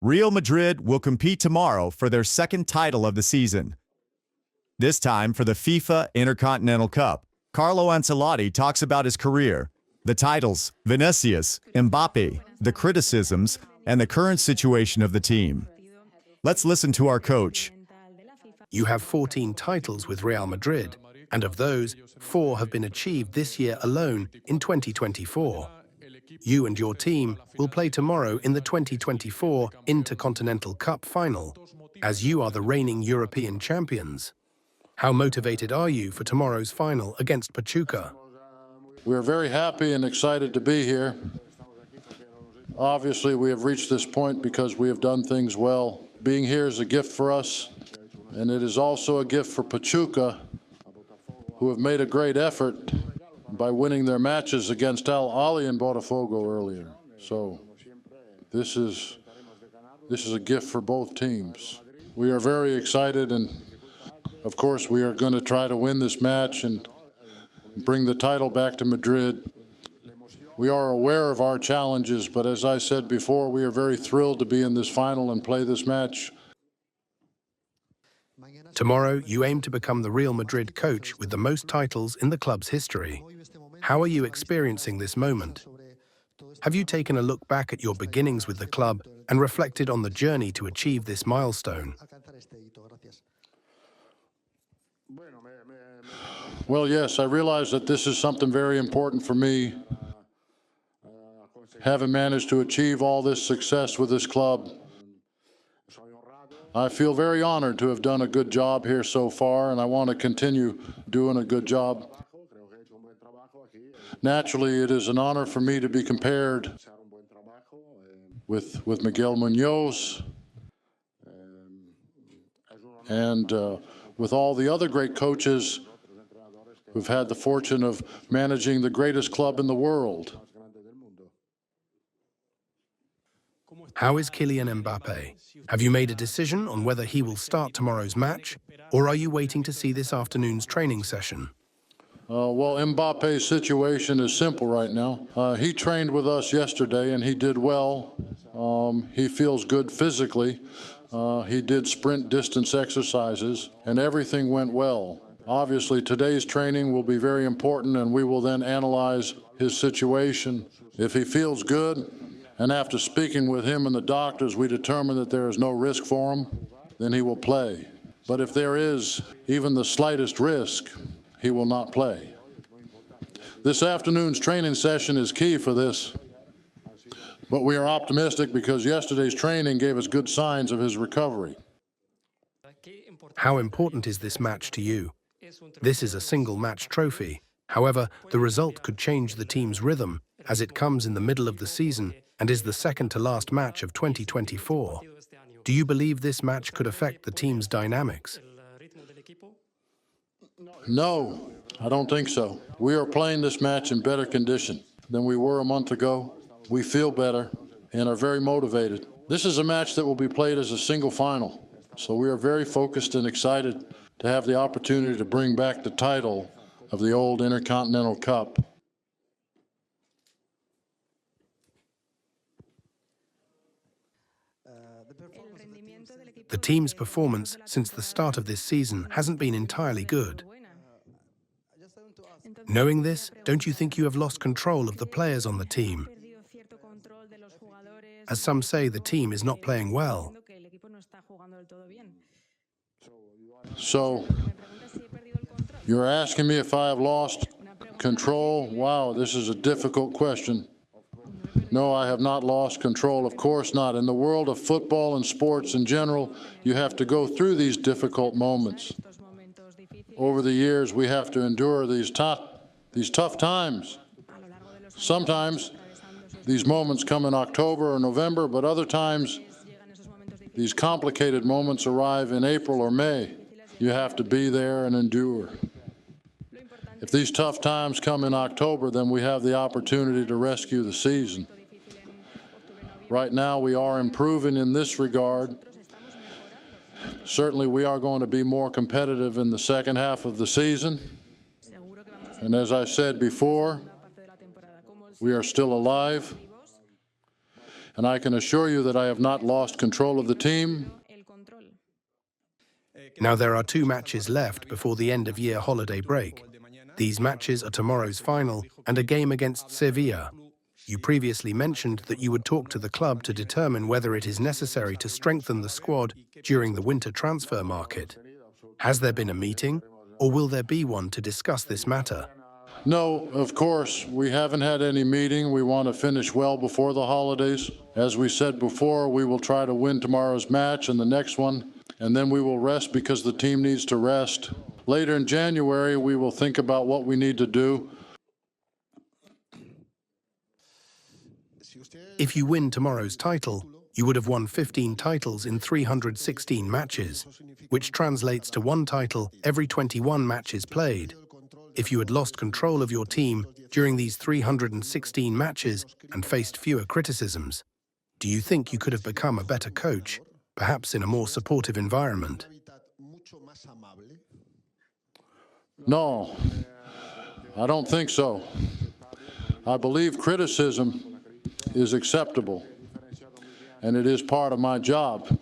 Real Madrid will compete tomorrow for their second title of the season. This time for the FIFA Intercontinental Cup. Carlo Ancelotti talks about his career, the titles, Vinicius, Mbappe, the criticisms, and the current situation of the team. Let's listen to our coach. You have 14 titles with Real Madrid, and of those, 4 have been achieved this year alone in 2024. You and your team will play tomorrow in the 2024 Intercontinental Cup final, as you are the reigning European champions. How motivated are you for tomorrow's final against Pachuca? We're very happy and excited to be here. Obviously, we have reached this point because we have done things well. Being here is a gift for us, and it is also a gift for Pachuca, who have made a great effort by winning their matches against Al Ahly and Botafogo earlier. So this is a gift for both teams. We are very excited, and of course we are going to try to win this match and bring the title back to Madrid. We are aware of our challenges, but as I said before, we are very thrilled to be in this final and play this match. Tomorrow, you aim to become the Real Madrid coach with the most titles in the club's history. How are you experiencing this moment? Have you taken a look back at your beginnings with the club and reflected on the journey to achieve this milestone? Well, yes, I realize that this is something very important for me. Having managed to achieve all this success with this club, I feel very honored to have done a good job here so far, and I want to continue doing a good job. Naturally, it is an honor for me to be compared with Miguel Munoz and with all the other great coaches who've had the fortune of managing the greatest club in the world. How is Kylian Mbappé? Have you made a decision on whether he will start tomorrow's match, or are you waiting to see this afternoon's training session? Well, Mbappe's situation is simple right now. He trained with us yesterday, and he did well. He feels good physically. He did sprint distance exercises, and everything went well. Obviously, today's training will be very important, and we will then analyze his situation. If he feels good, and after speaking with him and the doctors, we determine that there is no risk for him, then he will play. But if there is even the slightest risk, he will not play. This afternoon's training session is key for this, but we are optimistic because yesterday's training gave us good signs of his recovery. How important is this match to you? This is a single-match trophy. However, the result could change the team's rhythm, as it comes in the middle of the season and is the second-to-last match of 2024. Do you believe this match could affect the team's dynamics? No, I don't think so. We are playing this match in better condition than we were a month ago. We feel better and are very motivated. This is a match that will be played as a single final, so we are very focused and excited to have the opportunity to bring back the title of the old Intercontinental Cup. The team's performance since the start of this season hasn't been entirely good. Knowing this, don't you think you have lost control of the players on the team? As some say, the team is not playing well. So, you're asking me if I have lost control? Wow, this is a difficult question. No, I have not lost control, of course not. In the world of football and sports in general, you have to go through these difficult moments. Over the years, we have to endure these tough times. Sometimes these moments come in October or November, but other times these complicated moments arrive in April or May. You have to be there and endure. If these tough times come in October, then we have the opportunity to rescue the season. Right now, we are improving in this regard. Certainly, we are going to be more competitive in the second half of the season. And as I said before, we are still alive. and I can assure you that I have not lost control of the team. Now there are 2 matches left before the end-of-year holiday break. These matches are tomorrow's final and a game against Sevilla. You previously mentioned that you would talk to the club to determine whether it is necessary to strengthen the squad during the winter transfer market. Has there been a meeting, or will there be one to discuss this matter? No, of course, we haven't had any meeting. We want to finish well before the holidays. As we said before, we will try to win tomorrow's match and the next one, and then we will rest because the team needs to rest. Later in January, we will think about what we need to do. If you win tomorrow's title, you would have won 15 titles in 316 matches, which translates to 1 title every 21 matches played. If you had lost control of your team during these 316 matches and faced fewer criticisms, do you think you could have become a better coach, perhaps in a more supportive environment? No, I don't think so. I believe criticism is acceptable, and it is part of my job.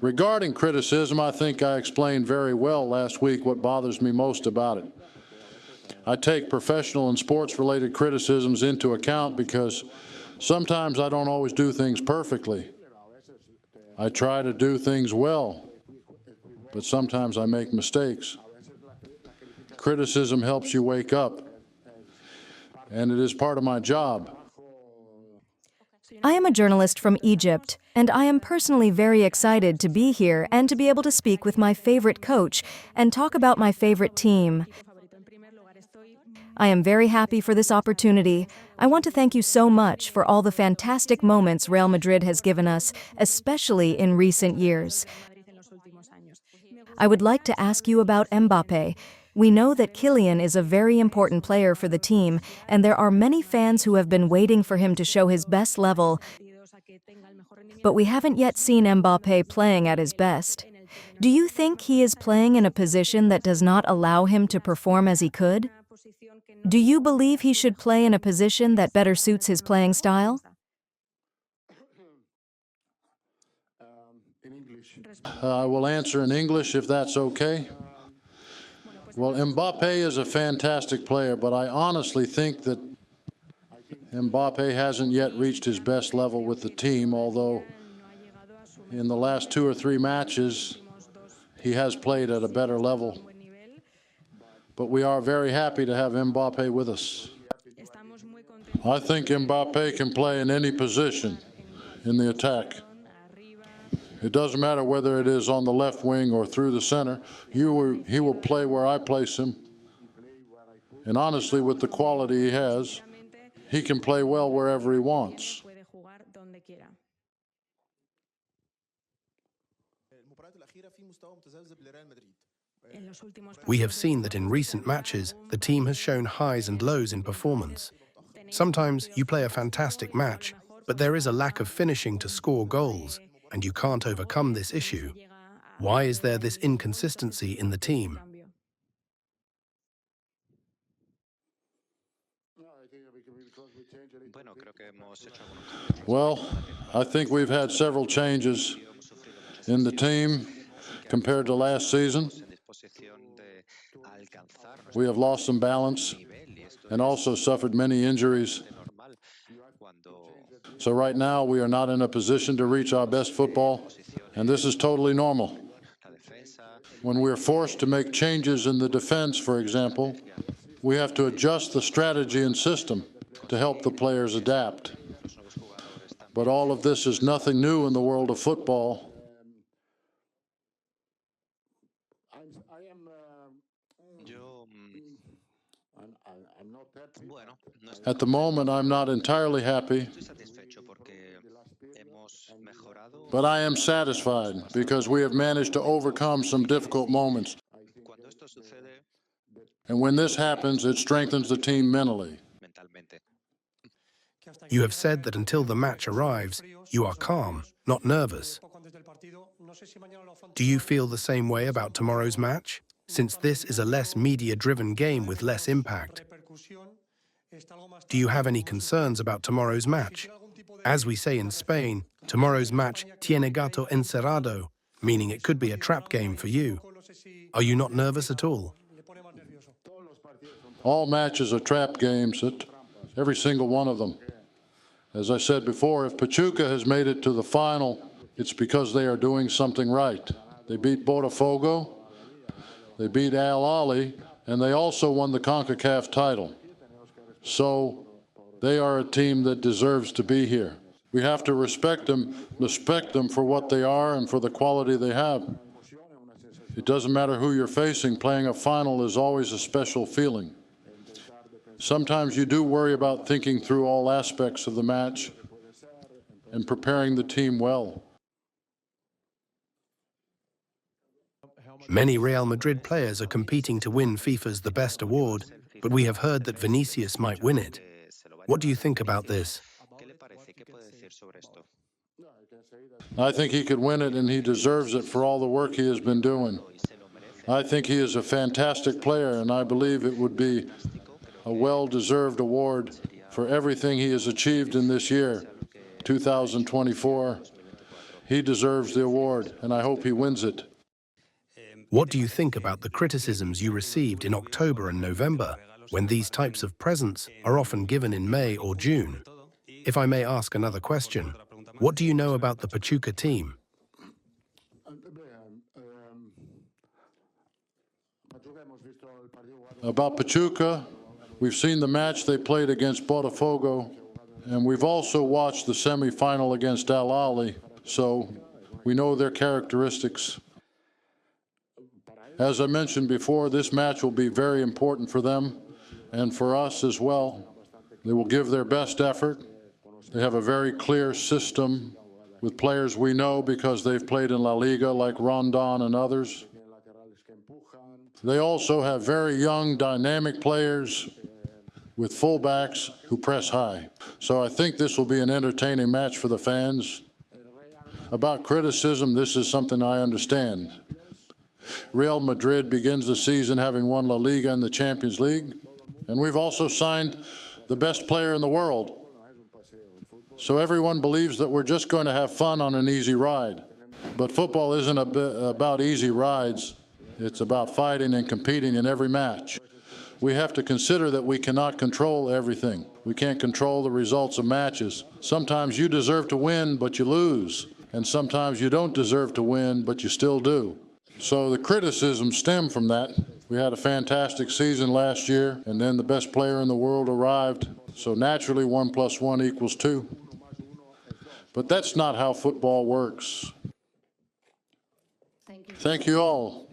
Regarding criticism, I think I explained very well last week what bothers me most about it. I take professional and sports-related criticisms into account because sometimes I don't always do things perfectly. I try to do things well, but sometimes I make mistakes. Criticism helps you wake up, and it is part of my job. I am a journalist from Egypt, and I am personally very excited to be here and to be able to speak with my favorite coach and talk about my favorite team. I am very happy for this opportunity. I want to thank you so much for all the fantastic moments Real Madrid has given us, especially in recent years. I would like to ask you about Mbappé. We know that Kylian is a very important player for the team, and there are many fans who have been waiting for him to show his best level, but we haven't yet seen Mbappé playing at his best. Do you think he is playing in a position that does not allow him to perform as he could? Do you believe he should play in a position that better suits his playing style? I will answer in English if that's okay. Well, Mbappe is a fantastic player, but I honestly think that Mbappe hasn't yet reached his best level with the team, although in the last 2 or 3 matches, he has played at a better level. But we are very happy to have Mbappe with us. I think Mbappe can play in any position in the attack. It doesn't matter whether it is on the left wing or through the center. He will play where I place him. And honestly, with the quality he has, he can play well wherever he wants. We have seen that in recent matches, the team has shown highs and lows in performance. Sometimes you play a fantastic match, but there is a lack of finishing to score goals, and you can't overcome this issue. Why is there this inconsistency in the team? Well, I think we've had several changes in the team compared to last season. We have lost some balance and also suffered many injuries. So right now we are not in a position to reach our best football, and this is totally normal. When we're forced to make changes in the defense, for example, we have to adjust the strategy and system to help the players adapt. But all of this is nothing new in the world of football. At the moment, I'm not entirely happy, but I am satisfied because we have managed to overcome some difficult moments. And when this happens, it strengthens the team mentally. You have said that until the match arrives, you are calm, not nervous. Do you feel the same way about tomorrow's match? Since this is a less media-driven game with less impact, do you have any concerns about tomorrow's match? As we say in Spain, tomorrow's match tiene gato encerrado, meaning it could be a trap game for you. Are you not nervous at all? All matches are trap games, every single one of them. As I said before, if Pachuca has made it to the final, it's because they are doing something right. They beat Botafogo, they beat Al Ahly, and they also won the CONCACAF title. So they are a team that deserves to be here. We have to respect them for what they are and for the quality they have. It doesn't matter who you're facing, playing a final is always a special feeling. Sometimes you do worry about thinking through all aspects of the match and preparing the team well. Many Real Madrid players are competing to win FIFA's The Best award, but we have heard that Vinicius might win it. What do you think about this? I think he could win it, and he deserves it for all the work he has been doing. I think he is a fantastic player, and I believe it would be a well-deserved award for everything he has achieved in this year, 2024. He deserves the award, and I hope he wins it. What do you think about the criticisms you received in October and November, when these types of presents are often given in May or June? If I may ask another question, what do you know about the Pachuca team? About Pachuca, we've seen the match they played against Botafogo, and we've also watched the semi-final against Al Ahly, so we know their characteristics. As I mentioned before, this match will be very important for them and for us as well. They will give their best effort. They have a very clear system with players we know because they've played in La Liga, like Rondon and others. They also have very young, dynamic players with fullbacks who press high. So I think this will be an entertaining match for the fans. About criticism, this is something I understand. Real Madrid begins the season having won La Liga and the Champions League, and we've also signed the best player in the world. So everyone believes that we're just going to have fun on an easy ride. But football isn't about easy rides. It's about fighting and competing in every match. We have to consider that we cannot control everything. We can't control the results of matches. Sometimes you deserve to win, but you lose. And sometimes you don't deserve to win, but you still do. So the criticism stemmed from that. We had a fantastic season last year, and then the best player in the world arrived. So naturally, 1 + 1 = 2. But that's not how football works. Thank you all.